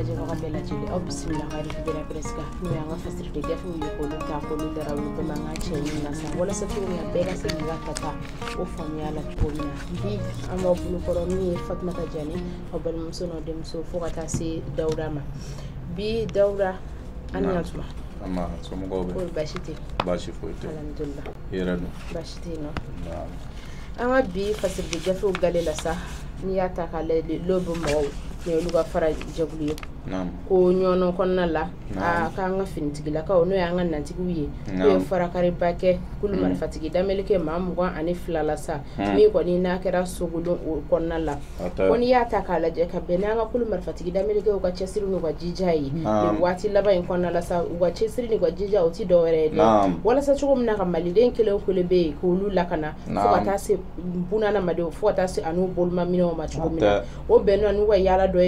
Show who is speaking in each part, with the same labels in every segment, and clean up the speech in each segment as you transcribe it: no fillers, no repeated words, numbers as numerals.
Speaker 1: jaba bela jili au bismillah khari bela preska ni anga fasir de gafu yi ko ta ko lu dara lu ma nga chenyi na sa wala sa tuwa ya bela sa nga tata o famia la tuwa bi ama bulu koromi Fatmata Jani obal musono dem so fokata si Dawda ma bi Dawda anyatuma
Speaker 2: ama so mo gobe
Speaker 1: ko bashite
Speaker 2: bashi foite
Speaker 1: alhamdulillah
Speaker 2: yerano
Speaker 1: bashite no ama bi fasir de gafu galela sa ni ya ta kale lobo mo ne luga fara jabulu ko nyono konna la ka nga fintigila ka ono ya nga nantiguye ko fara kare bake kulu mar fatigi damelike mamu ani flala sa mi ko ni na kera sugulu konna la koni ya ta kala je ka benanga kulu mar fatigi damelike ko chesiru no gajijai ni wati laba en konna la sa wa chesiru ni gajija oti dore de wala sa chugo mna kamali den kele ko lebe ko lu lakana fo ata se bunana made fo ata se anu bolma mino ma chugo mina o beno anu wa yala do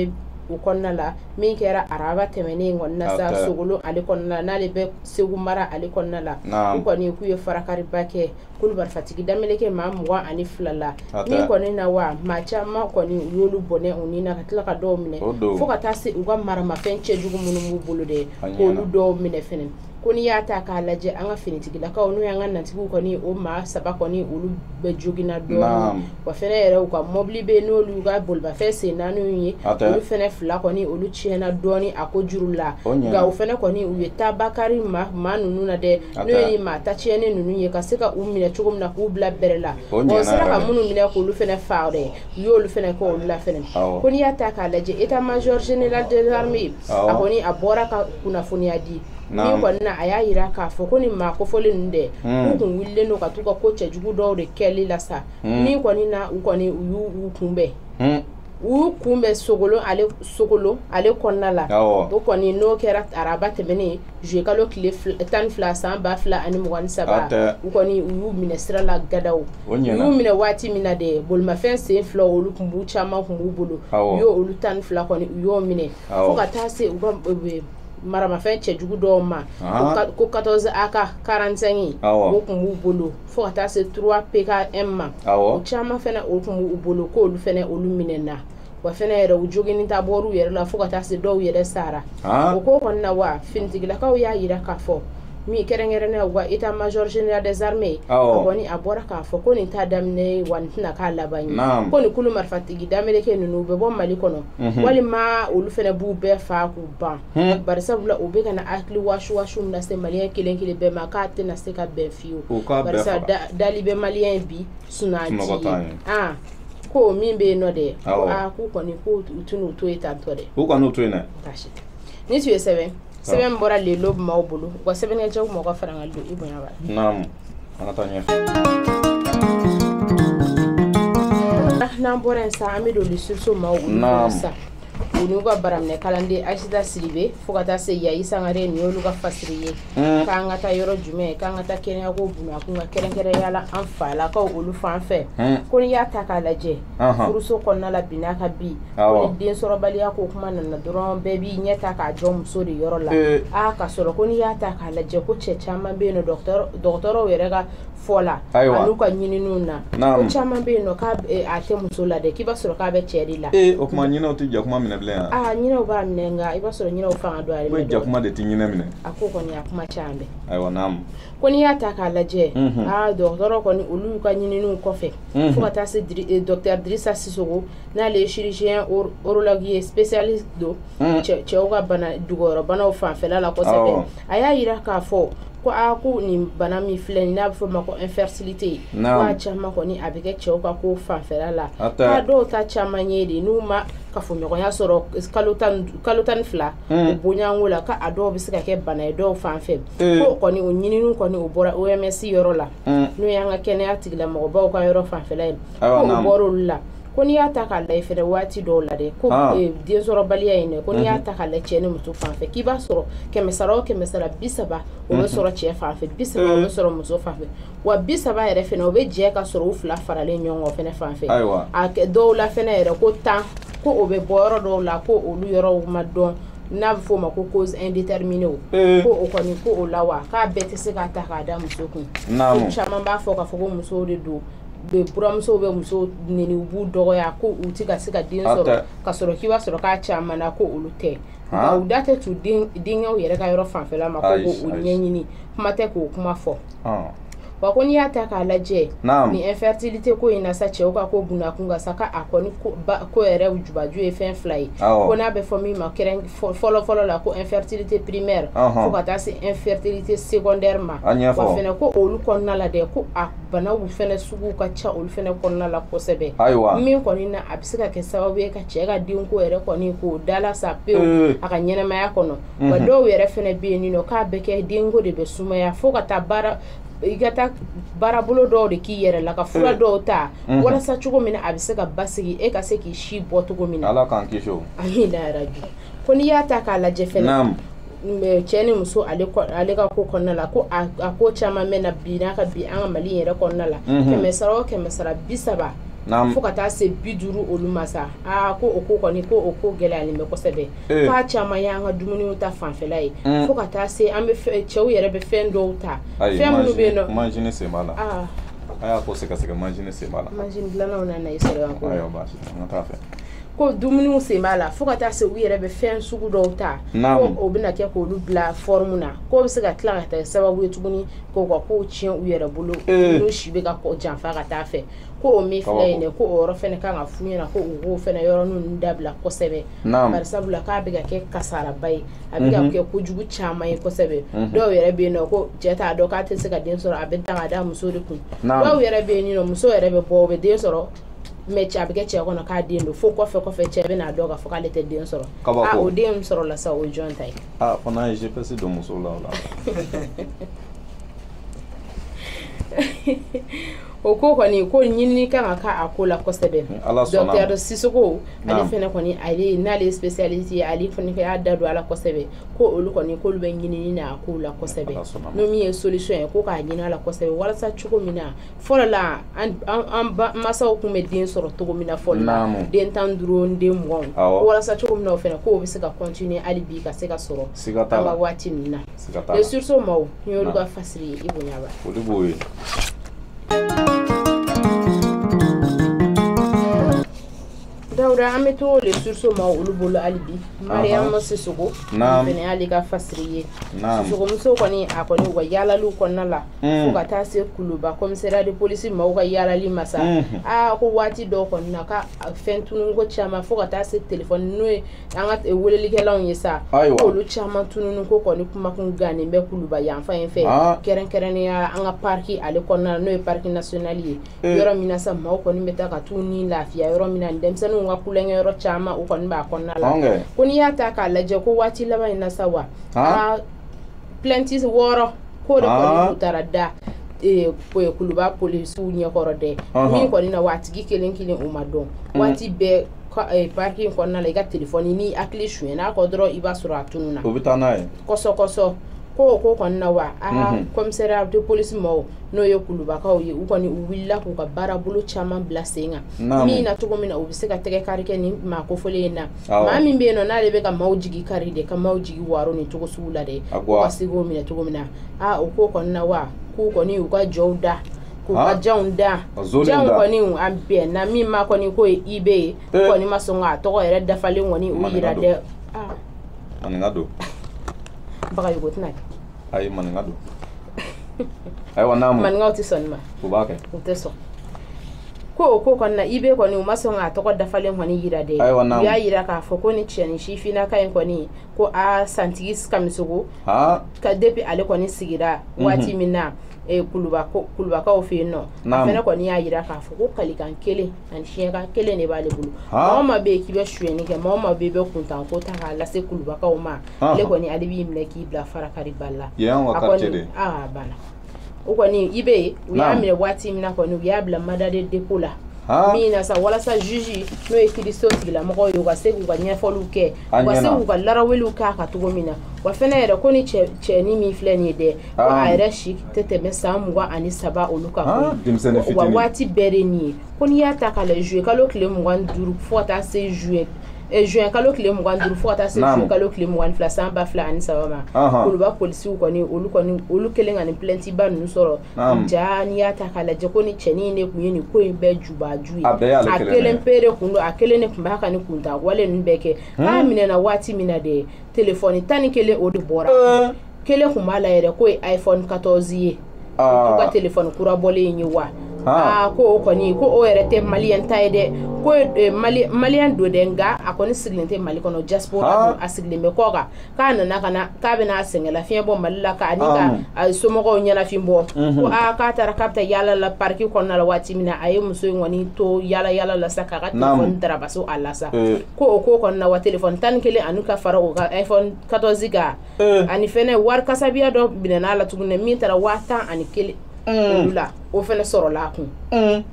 Speaker 1: ukonna la min kera araba temene ngonna sa sogolo ale konna na le be segu mara ale konna la ko ni ku ye farakari bake kul bar fatigi dameleke mamwa ani flala min ko ni na wa ma chama ko ni yolu bone unina katla ka do mine fo ka tasi uga mara ma fenche jugu munu mu bulude ko lu do mine fenen koni ya ta ka laje anga finitigi la ka onu ya ngana tibu ko ni o ma saba ko ni ulu be jogina do wa fene ere ko mobli be no lu ga bolba fese nanu yi ulu fene fla ko ni ulu chiena doni akojurula ga o fene ko ni uye tabakari ma manunu na de no yi ma ta chiene nunu ye ka seka umine chugum na ku bla berela o sera ka munu mine ko ulu fene faare yo ulu fene ko ulu la fene koni ya ta ka laje état major général de l'armée akoni abora ka kuna funiadi ni ko na aya yira ka fo ko ni ma ko fole nde ko wille no ka tuka ko chejugu do de keli la sa ni ko ni na ko ni u kumbe u kumbe sogolo ale konna la do ko ni no kera araba temene je kalo kile tan fla san ba fla ani mo wan saba ko ni u ministra la gadaw u mine wati mina de bol ma fen se fla olu kumbu chama kumbu bulu yo olu tan fla ko ni yo mine ko ka tase u mara ma fen chejugu do ma ko 14 aka 45 o kumbu bolo fo ata se 3 pkm ma o chama fena o kumbu bolo ko lu fena o lu minena wa fena era u jogini ta boru yere la fo ata se do yere sara o ko konna wa fintigila ka o ya yira ka fo mi kerengere ne wa état major général des armées aboni abora ka fo ko ni ta damne wantina ka labani ko ni kulu marfatigi damele ke nunu be bon mali kono wali ma ulu fene bu be fa ku ban bar sabula o be kana akli washu na se malien kelen be ma ka te na se ka be fiu bar sa dali be malien bi sunaji ko min be no de ku ko ni ko tunu to eta to de
Speaker 2: ko ko no to ina
Speaker 1: tashi ni tu sebe seben bora le lob ma obulu wa seben ya jaw mo ko faranga do ibonya ba
Speaker 2: nam anatanya
Speaker 1: na bora sa amido li surso ma obulu sa unuga baramne kalande Aisha Siribe fokata se ya isangare ni oluga fasiriye kanga ta yoro jume kanga ta kenya ko buma kunga kerenkere yala anfala ka olu fanfe ko ni ya takalaje furuso konna la binaka bi ko den sorobali ya ko kuma na doron baby nyeta ka jom so de yoro la ka soro ko ni ya takalaje ko che chama be no doctor werega fola aluka nyini nuna ko chama be no ka ate musola de kiba soro ka be cheri la
Speaker 2: o kuma nyina o tija kuma
Speaker 1: nyina ba mnenga iba soro nyina ufanga do ale
Speaker 2: ja kuma de tinyina mine
Speaker 1: akoko ni akuma chambe
Speaker 2: aiwa nam
Speaker 1: koni ya takalaje docteur koni ulu ka nyini nu kofe fuka tase docteur Drissa Sissoko na le chirurgien urologue spécialiste do cheoga bana dugoro bana ofanfela la ko sebe aya ira ka fo ko aku ni bana mi fleni na fo mako infertilité wa chama ko ni abike cheoga ko fanfela la ka do ta chama nyedi numa ka fo nyoko ya soro kalotan fla bonya ngula ka ado bisika ke bana do fanfe ko ni onyini nu ko ni obora OMS yoro la no yanga kene atigla mo ba ko yoro fanfela ko oboro la koni ya taka la ifere wati do la de ko den soro baliya ine koni ya taka la chene mutu fanfe kiba soro kemesara bisaba o soro che fanfe bisaba o soro muso fanfe wa bisaba ere fene o be je ka soro fla farale nyongo fene fanfe a ke do la fene ere ko tan ko o be boro do la ko o lu yoro ma don na fo ma ko cause indéterminée ko o koni ko o lawa ka bete se ka taka da muso kun ko chama ba fo ka fo ko muso de do be buramuso be muso neni ubu dogo ya ko uti ka sika din soro ka soro kiwa soro ka chama na ko ulute u da tɛ tu denkɛw yɛrɛ ka yɔrɔ fanfɛla ma ko o ɲɛɲini kuma tɛ k'o kuma fɔ wa ko n'i y'a ta k'a lajɛ ni infertilité ko in na sa cɛw ka ko bunakun ka sa ka a kɔni ko yɛrɛ jubaju ye fɛn fila ye ko n'a bɛ fɔ min ma fɔlɔ la ko infertilité primaire fo ka taa se infertilité secondaire ma wa fɛnɛ ko olu kɔnɔna la dɛ ko a banaw fɛnɛ sugu ka ca olu fɛnɛ kɔnɔna la kosɛbɛ min kɔni na a bɛ se ka kɛ sababu ye ka cɛ ka denko yɛrɛ kɔni k'o dala sa pewu a ka ɲɛnɛmaya kɔnɔ wa dɔw yɛrɛ fɛnɛ bɛ yen nɔ k'a bɛ kɛ denko de bɛ sumaya fo ka taa i ka taa baarabolo dɔw de k'i yɛrɛ la ka fura dɔw ta walasa cogo min na a bɛ se ka basigi e ka se k'i si bɔ cogo min na
Speaker 2: Ala k'an kisi o
Speaker 1: amina yarabi ko n'i y'a ta k'a lajɛ fɛnɛ cɛ ni muso ale ka ko kɔnɔna la ko a ko caman mɛna bi n'a ka bi an ka Mali yɛrɛ kɔnɔna la 100 o 130 fo ka taa se 50 olu ma sa ko o ko kɔni ko o ko gɛlɛyalen bɛ kosɛbɛ k'a caman y'an ka dumuniw ta fanfɛla ye fo ka taa se an bɛ cɛw yɛrɛ bɛ fɛn dɔw ta fɛn minnu bɛ yen nɔ
Speaker 2: manjini sen b'a la a y'a ko sɛgɛsɛgɛ manjini sen b'a la
Speaker 1: manjini dilannaw nana i sɔrɔ yan ko
Speaker 2: ayiwa baasi an ka taa fɛ
Speaker 1: ko dumuniw sen b'a la fo ka taa se u yɛrɛ bɛ fɛn sugu dɔw ta ko o bɛna kɛ k'olu bila forme na ko bɛ se ka tila ka taa sababu ye tuguni k'o ka kow tiɲɛ u yɛrɛ bolo n'u si bɛ ka janfa ka taa fɛ ko o min filɛ yen dɛ ko o yɔrɔ fɛnɛ kan ka f'u ɲɛna ko u k'o fɛnɛ yɔrɔnin dabila kosɛbɛ bari sabula k'a bɛ ka kɛ kasaraba ye a bɛ ka kɛ kojugu caman ye kosɛbɛ dɔw yɛrɛ bɛ yen nɔ ko cɛ t'a dɔn k'a tɛ se ka den sɔrɔ a bɛ ta ka da muso de kun dɔw yɛrɛ bɛ yen nɔ muso yɛrɛ bɛ bɔ o bɛ den sɔrɔ mais cɛ a bɛ kɛ cɛ kɔnɔ k'a den don fo kɔfɛ cɛ bɛ n'a dɔn k'a fɔ k'ale tɛ den sɔrɔ o den sɔrɔ la sa o jɔn ta ye
Speaker 2: fana ye GPS don muso la o la
Speaker 1: o ko kɔni ko ɲinini kan ka k'a ko la kosɛbɛ docteur Sisoko ale fɛnɛ kɔni ale n'ale spécialité ale fɛnɛ y'a da don a la kosɛbɛ ko olu kɔni k'olu bɛ ɲinini na a ko la kosɛbɛ n'o min ye solution ye ko k'a ɲini a la kosɛbɛ walasa cogo min na fɔlɔ la an masaw tun bɛ den sɔrɔ cogo min na fɔlɔ la den 15 den 20 walasa cogo min na o fɛnɛ ko bɛ se ka continuer hali bi ka se ka sɔrɔ an ka waati ninnu na les sursaut maaw n y'olu ka fasiri ye i bonya ba
Speaker 2: olu b'o ye
Speaker 1: Dawuda an bɛ to les sursaut ma olu bolo hali bi Mariama Sisoko fɛnɛ y'ale ka fasiri ye Sisoko muso kɔni a kɔni u ka yaalaliw kɔnɔna la fo ka taa se Kuluba commissariat de police maaw ka yaalali ma sa ko waati dɔw kɔni na ka fɛn tunun ko caman fo ka taa se téléphone n'o ye an ka welelikɛlaw ye sa olu caman tunun ko kɔni kumakun gannen bɛ Kuluba yan fan in fɛ kɛrɛnkɛrɛnnenya an ka parki ale kɔnɔna la n'o ye parki national ye yɔrɔ min na sa maaw kɔni bɛ taa ka t'u ni lafiya yɔrɔ min na denmisɛnninw ka kulonkɛ yɔrɔ caman u kɔni b'a kɔnɔna la ko n'i y'a ta k'a lajɛ ko waati laban in na sa wa plainte 6 ko de kɔni u taara da Kuluba polisiw ɲɛkɔrɔ dɛ min kɔni na waatigi kelen u ma dɔn waati bɛɛ parking kɔnɔna la i ka téléphone ni hakili suɲɛ n'a kɔ dɔrɔn i b'a sɔrɔ a tununa
Speaker 2: o bɛ taa n'a ye
Speaker 1: kɔsɔ ko kɔni na wa commissariat de police maaw n'o ye Kulubakaw ye u kɔni u wulila k'u ka baarabolo caman bila sen kan min na cogo min na u bɛ se ka tɛgɛ kari kɛ ni maa kofɔlen in na maa min bɛ yen nɔ n'ale bɛ ka maaw jigi kari de ka maaw jigi waro ni cogo sugu la dɛ u ka se k'o minɛ cogo min na o ko kɔni na wa k'u kɔni u ka jɔw da k'u ka janw da janw kɔni an bɛn na min ma kɔni ko ye IB ye kɔni ma sɔn k'a tɔgɔ yɛrɛ dafalen kɔni u yira dɛ
Speaker 2: maninka don
Speaker 1: Bagayogo tɛna
Speaker 2: ayi maninka don ayiwa n'a ma
Speaker 1: maninkaw tɛ sɔn nin ma
Speaker 2: u b'a kɛ
Speaker 1: u tɛ sɔn ko kɔni na IB kɔni u ma sɔn k'a tɔgɔ dafalen kɔni yira dɛ u y'a yira k'a fɔ ko ni cɛ ni sifinnaka in kɔni ko santigi Kamisogo ka depuis ale kɔni sigira waati min na Kulubakaw fɛ yen nɔ a fɛnɛ kɔni y'a yira k'a fɔ ko kalikan kelen ani siɲɛkan kelen de b'ale bolo maa o maa bɛ yen k'i bɛ suyɛni kɛ maa o maa bɛ yen i bɛ kuntan ko ta k'a lase Kulubakaw ma ale kɔni ale b'i minɛ k'i bila farakariba la a kɔni banna o kɔni i bɛ yen u y'a minɛ waati min na kɔni u y'a bila mandat de dépôt la min na sa walasa juge n'o ye Kristo tigilamɔgɔw ye u ka se k'u ka ɲɛfɔliw kɛ u ka se k'u ka laraweliw k'a kan cogo min na wa fɛnɛ yɛrɛ ko ni cɛni min filɛ nin ye dɛ ko a yɛrɛ si tɛ tɛmɛ san 23 olu kan wa waati bɛɛ de nin ye ko n'i y'a ta k'a lajɛ juillet kalo tile 25 fo ka taa se juillet juin kalo kile mugan duru fo ta se juin kalo kile mugan fila san ba fila ani saba ma olu ba polisi kɔni olu kelen ka ni plainte ba nu sɔrɔ ja ni ya ta kala je ko ni cɛni ne kun ye ni ko in bɛɛ jubaju ye a kelen pere kun do a kelen ne kun ba ka ni kunta wale nun bɛɛ kɛ a minɛna waati mina de telefoni tani kelen o de bɔra kelen kun b'a la yɛrɛ ko ye iPhone 14 ye ko ka telefoni kura bɔlen ye wa ko kɔni ko o yɛrɛ tɛ malien ta ye dɛ ko malien do de nga a kɔni sigilen tɛ Mali kɔnɔ diaspora a sigilen bɛ kɔ kan k'a nana kana k'a bɛna sɛngɛla fiɲɛ bɔ Mali la ka ani ka somɔgɔw ɲɛnafin bɔ ko k'a taara k'a bɛ taa yala la parki kɔnɔna la waati min na a ye muso in kɔni to yala la sa k'a ka telefoni darabaso a la sa ko o ko kɔni na wa telefoni 11 ani ka fara o ka iPhone 14 ka ani fɛnɛ wari kasabiya dɔ minɛna la tuguni min taara 10,1 olu la o fɛnɛ sɔrɔla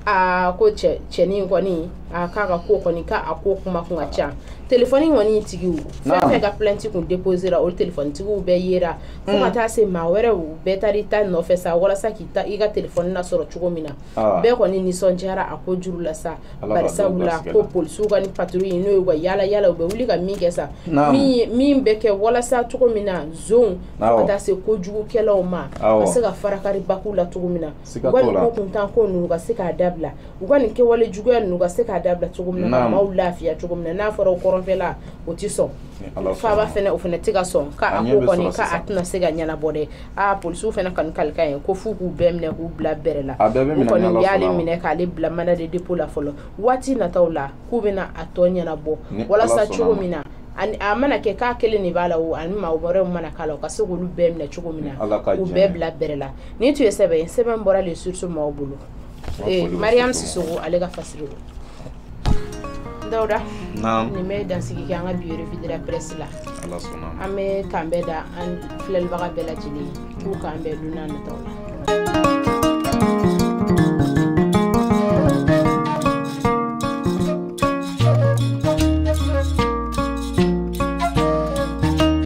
Speaker 1: a kun ko cɛnin kɔni k'a ka ko kɔni k'a ko kuma kun ka ca telefoni kɔni tigiw fɛn ka plainte kun déposera o telefoni tigiw bɛɛ yera fo ka taa se maa wɛrɛ bɛɛ taara ta nɔfɛ sa walasa k'i ta i ka telefoni na sɔrɔ cogo min na bɛɛ kɔni nisɔndiyara a ko juru la sa barisabula ko polisiw ka ni patrouille n'o ye ka yala u bɛ wuli ka min kɛ sa min bɛ kɛ walasa cogo min na zone fo ka taa se kojugukɛlaw ma ka se ka farakari baku la cogo min na wali ko kuntan ko ninnu ka se k'a dabila u ka nin kɛwale juguya ninnu ka se k'a dabila cogo min na ka maaw lafiya cogo min na n'a fɔra o kɔrɔnfɛla o ti sɔn faaba fɛnɛ o fɛnɛ tɛ ka sɔn k'a ko kɔni k'a tɛna se ka ɲɛnabɔ dɛ polisiw fɛnɛ kɔni kalikan ye ko f'u k'u bɛɛ minɛ k'u bila bɛrɛ la u kɔni u y'ale minɛ k'ale bila mana de dépôt la fɔlɔ waati nataw la k'u bɛna a tɔ ɲɛnabɔ walasa cogo min na a mana kɛ k'a kelen de b'a la o ani maa wɛrɛw mana k'a la u ka se k'olu bɛɛ minɛ cogo min na k'u bɛɛ bila bɛrɛ la ni tun ye sɛbɛn bɔra les sources maaw bolo Mariam Sissogo ale ka fasiri Dawuda nin bɛ dansigi kɛ an ka bi revue de la presse la an bɛ kan bɛɛ da an filɛlibaga bɛɛ lajɛlen k'u kan bɛɛ don n'a nataw la